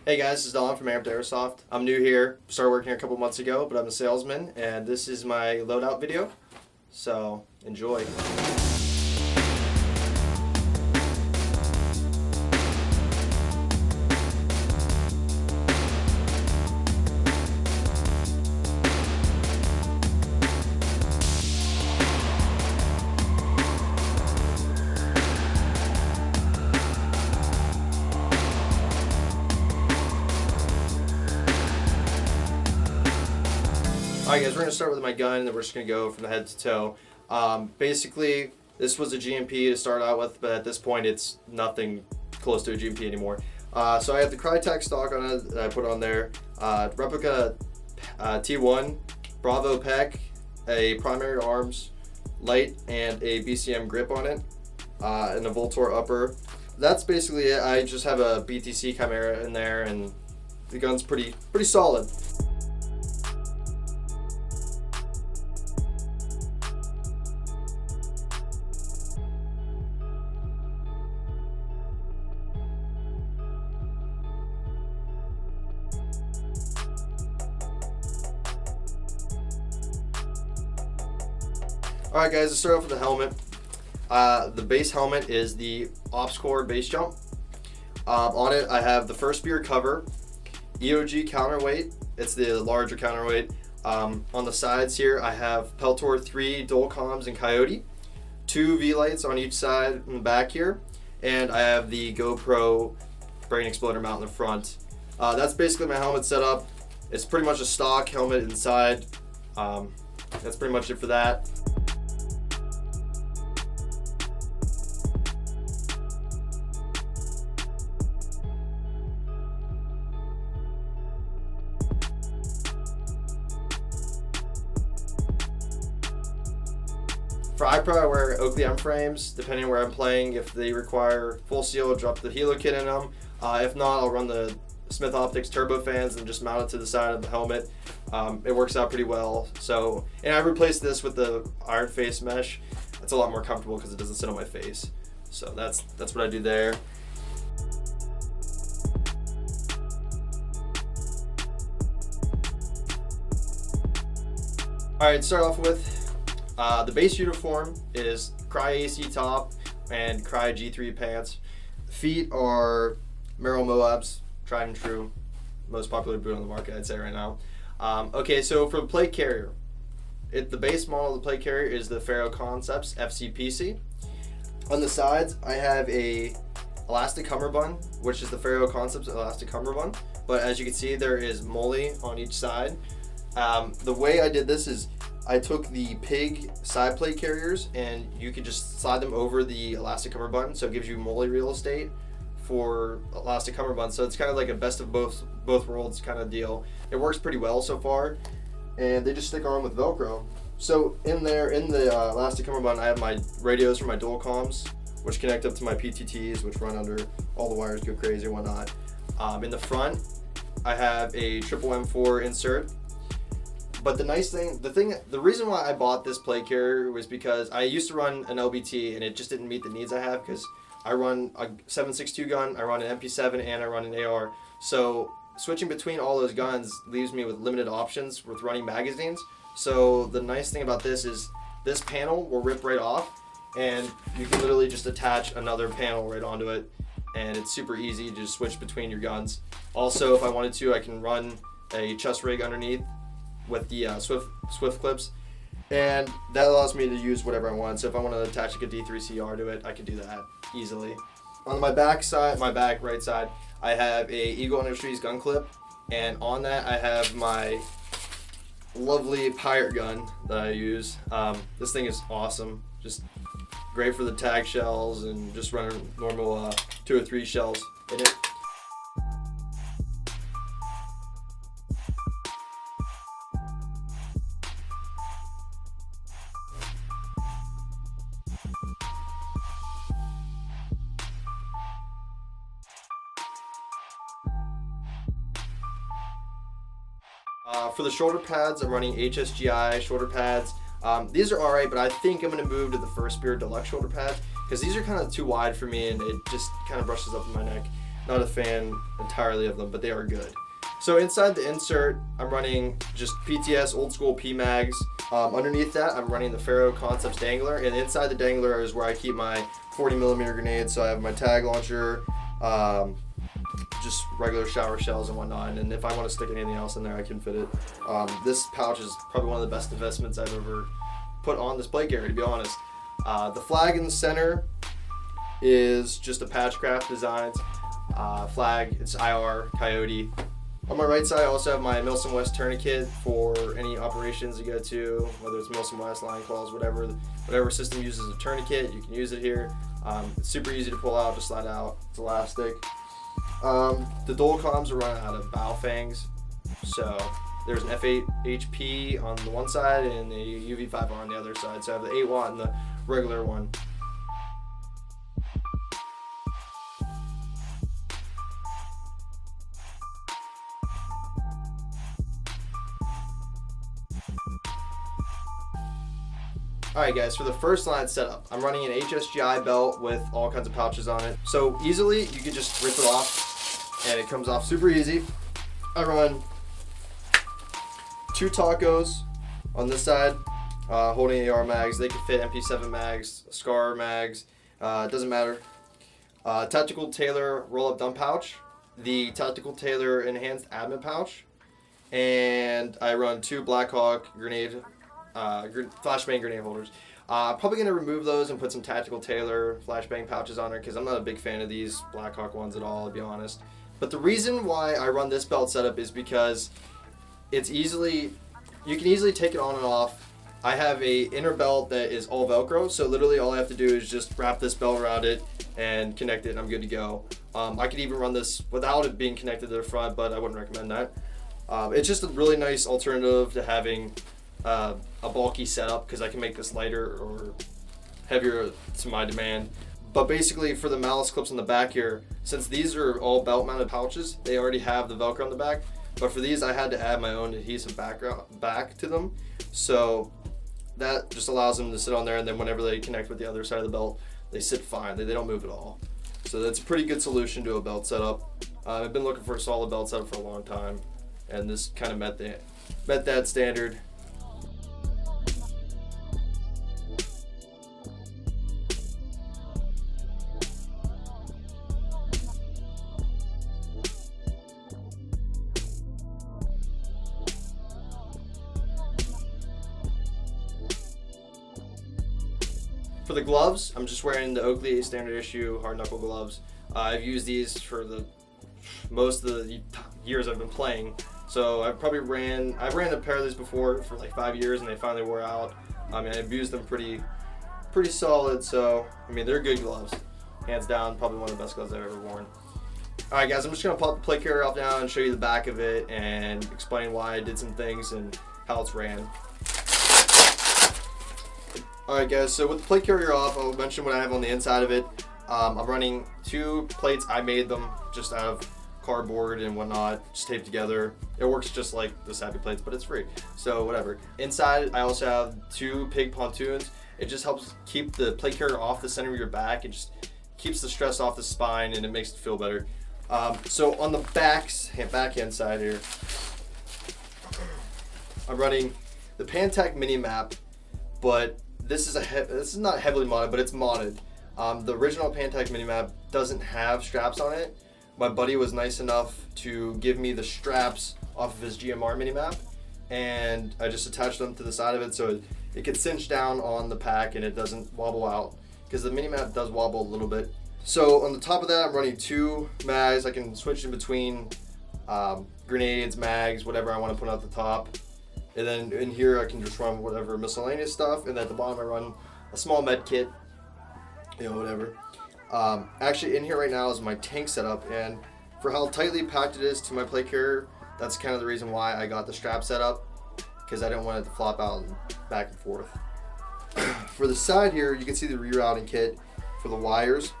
Hey guys, this is Don from Amped Airsoft. I'm new here, started working here a couple months ago, but I'm a salesman, and this is my loadout video, so enjoy. Alright guys, we're going to start with my gun, and then we're just going to go from the head to toe. Basically, this was a GMP to start out with, but at this point it's nothing close to a GMP anymore. So I have the Crytek stock on it that I put on there, replica T1, Bravo PEC, a primary arms, light, and a BCM grip on it, and a Voltor upper. That's basically it. I just have a BTC Chimera in there, and the gun's pretty solid. Alright guys, let's start off with the helmet. The base helmet is the OPS-Core base jump. On it I have the first spear cover, EOG counterweight, it's the larger counterweight. On the sides here I have Peltor 3 dual comms and Coyote, 2 V-lights on each side in the back here, and I have the GoPro brain exploder mount in the front. That's basically my helmet setup. It's pretty much a stock helmet inside. That's pretty much it for that. For iPro, I wear Oakley M frames, depending on where I'm playing. If they require full seal, I'll drop the Helo kit in them. If not, I'll run the Smith Optics turbo fans and just mount it to the side of the helmet. It works out pretty well. So, and I replaced this with the iron face mesh. It's a lot more comfortable because it doesn't sit on my face. So that's what I do there. All right, start off with the base uniform is Cry AC top and Cry G3 pants. Feet are Merrill Moab's, tried and true, most popular boot on the market, I'd say right now. Okay, so for the plate carrier, the base model of the plate carrier is the Faro Concepts FCPC. On the sides, I have a elastic cummerbund, which is the Faro Concepts elastic cummerbund. But as you can see, there is moly on each side. The way I did this is I took the pig side plate carriers, and you could just slide them over the elastic cummerbund, so it gives you moly real estate for elastic cummerbund. So it's kind of like a best of both worlds kind of deal. It works pretty well so far, and they just stick on with Velcro. So in there, in the elastic cummerbund, I have my radios for my dual comms, which connect up to my PTTs, which run under all the wires, go crazy and whatnot. In the front, I have a triple M4 insert. But the reason why I bought this plate carrier was because I used to run an LBT, and it just didn't meet the needs I have, because I run a 7.62 gun, I run an MP7, and I run an AR. So switching between all those guns leaves me with limited options with running magazines. So the nice thing about this is this panel will rip right off, and you can literally just attach another panel right onto it, and it's super easy to just switch between your guns. Also, if I wanted to, I can run a chest rig underneath with the Swift clips, and that allows me to use whatever I want. So if I want to attach like a D3CR to it, I can do that easily. On my back side, my back right side, I have a Eagle Industries gun clip, and on that I have my lovely pirate gun that I use. This thing is awesome, just great for the tag shells and just running normal 2 or 3 shells in it. For the shoulder pads, I'm running HSGI shoulder pads. These are alright, but I think I'm going to move to the First Spear Deluxe shoulder pads because these are kind of too wide for me and it just kind of brushes up in my neck. not a fan entirely of them, but they are good. So inside the insert, I'm running just PTS old school P mags. Underneath that, I'm running the Faro Concepts dangler, and inside the dangler is where I keep my 40mm grenades. So I have my tag launcher, just regular shower shells and whatnot. And if I want to stick anything else in there, I can fit it. This pouch is probably one of the best investments I've ever put on this plate carrier, to be honest. The flag in the center is just a Patchcraft Designs flag. It's IR Coyote. On my right side, I also have my Milson West tourniquet for any operations you go to, whether it's Milson West, line claws, whatever system uses a tourniquet, you can use it here. It's super easy to pull out, just slide out. It's elastic. The dual comms are running out of bow fangs, so there's an F8 HP on the one side and a UV5R on the other side. So I have the 8-watt and the regular one. Alright guys, for the first line setup, I'm running an HSGI belt with all kinds of pouches on it. So easily, you can just rip it off and it comes off super easy. I run 2 tacos on this side, holding AR mags. They can fit MP7 mags, SCAR mags, it doesn't matter. Tactical Tailor roll-up dump pouch, the Tactical Tailor enhanced admin pouch, and I run 2 Blackhawk grenade flashbang grenade holders. Probably going to remove those and put some Tactical Tailor flashbang pouches on there because I'm not a big fan of these Blackhawk ones at all, to be honest. But the reason why I run this belt setup is because you can easily take it on and off. I have a inner belt that is all Velcro, so literally all I have to do is just wrap this belt around it and connect it and I'm good to go. I could even run this without it being connected to the front, but I wouldn't recommend that. It's just a really nice alternative to having a bulky setup because I can make this lighter or heavier to my demand. But basically for the malice clips on the back here, since these are all belt mounted pouches, they already have the Velcro on the back. But for these I had to add my own adhesive back to them. So that just allows them to sit on there, and then whenever they connect with the other side of the belt, they sit fine. They don't move at all. So that's a pretty good solution to a belt setup. I've been looking for a solid belt setup for a long time, and this kind of met that standard. For the gloves, I'm just wearing the Oakley standard issue hard knuckle gloves. I've used these for most of the years I've been playing. So I've ran a pair of these before for like 5 years and they finally wore out. I mean, I've used them pretty solid, so I mean, they're good gloves. Hands down, probably one of the best gloves I've ever worn. Alright guys, I'm just gonna pop the plate carrier off now and show you the back of it and explain why I did some things and how it's ran. Alright guys, so with the plate carrier off, I'll mention what I have on the inside of it. I'm running 2 plates. I made them just out of cardboard and whatnot, just taped together. It works just like the Savvy plates, but it's free, so whatever. Inside, I also have 2 pig pontoons. It just helps keep the plate carrier off the center of your back. It just keeps the stress off the spine and it makes it feel better. So on the backhand side here, I'm running the Pantac mini map, but this is not heavily modded, but it's modded. The original Pantac minimap doesn't have straps on it. My buddy was nice enough to give me the straps off of his GMR minimap, and I just attached them to the side of it so it could cinch down on the pack and it doesn't wobble out, because the minimap does wobble a little bit. So on the top of that, I'm running 2 mags. I can switch in between grenades, mags, whatever I want to put at the top. And then in here I can just run whatever miscellaneous stuff, and at the bottom I run a small med kit, whatever. Actually in here right now is my tank setup, and for how tightly packed it is to my plate carrier, that's kind of the reason why I got the strap set up, because I didn't want it to flop out and back and forth. For the side here, you can see the rerouting kit for the wires.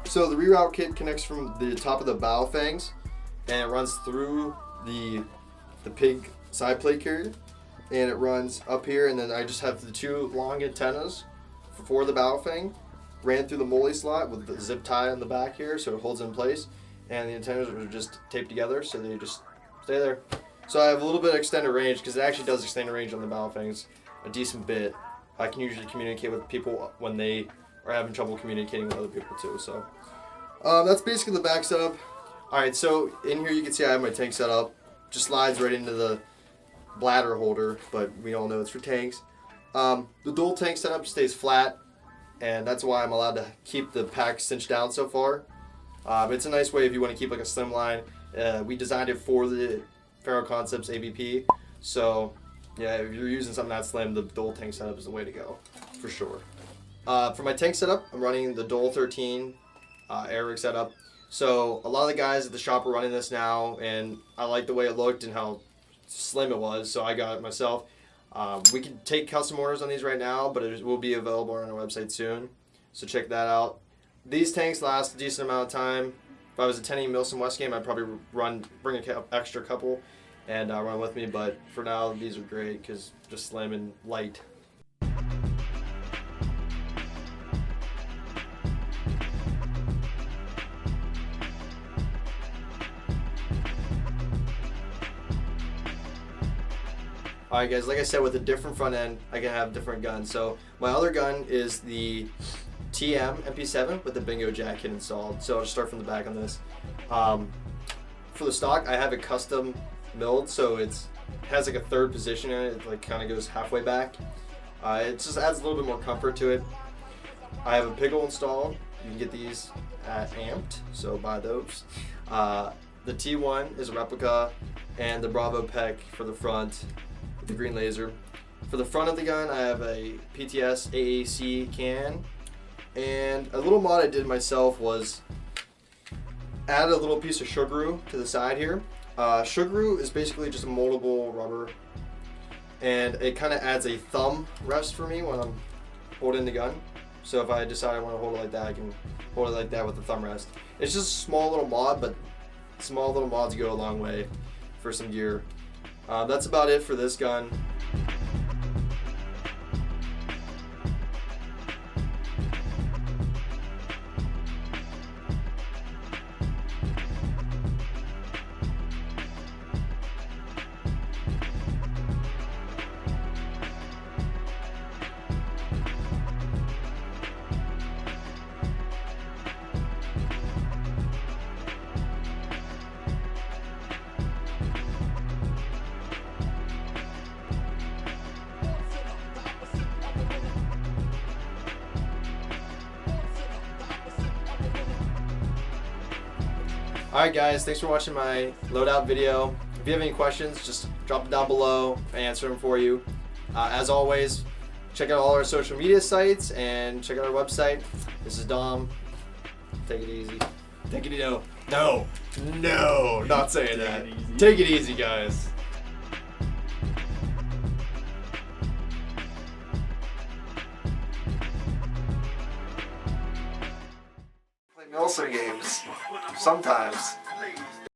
So the reroute kit connects from the top of the bow fangs, and it runs through the pig side plate carrier, and it runs up here, and then I just have the 2 long antennas for the bow fang, ran through the MOLLE slot with the zip tie on the back here, so it holds it in place. And the antennas are just taped together, so they just stay there. So I have a little bit of extended range, because it actually does extend the range on the Battlefangs a decent bit. I can usually communicate with people when they are having trouble communicating with other people too. So that's basically the back setup. Alright, so in here you can see I have my tank set up. Just slides right into the bladder holder, but we all know it's for tanks. The dual tank setup stays flat, and that's why I'm allowed to keep the pack cinched down so far. It's a nice way if you want to keep like a slim line. We designed it for the Faro Concepts AVP, so yeah, if you're using something that slim, the dual tank setup is the way to go, for sure. For my tank setup, I'm running the Dole 13 air rig setup. So a lot of the guys at the shop are running this now, and I like the way it looked and how slim it was, so I got it myself. We can take custom orders on these right now, but it will be available on our website soon, so check that out. These tanks last a decent amount of time. If I was attending Milson West game, I'd probably bring an extra couple and run with me, but for now these are great because just slim and light. Alright guys, like I said, with a different front end, I can have different guns. So my other gun is the TM MP7 with the bingo jack kit installed. So I'll just start from the back on this. For the stock, I have it custom milled, so it has like a third position in it. It like kind of goes halfway back. It just adds a little bit more comfort to it. I have a pickle installed. You can get these at Amped, so buy those. The T1 is a replica, and the Bravo Pec for the front with the green laser. For the front of the gun, I have a PTS AAC can, and a little mod I did myself was add a little piece of sugaroo to the side here. Sugaroo is basically just a moldable rubber, and it kind of adds a thumb rest for me when I'm holding the gun. So if I decide I want to hold it like that, I can hold it like that with the thumb rest. It's just a small little mod, but small little mods go a long way for some gear. That's about it for this gun. Alright guys, thanks for watching my loadout video. If you have any questions, just drop them down below. I answer them for you. As always, check out all our social media sites and check out our website. This is Dom. Take it easy. Take it easy. No, not saying that. Take it easy, guys. Play Milson games sometimes.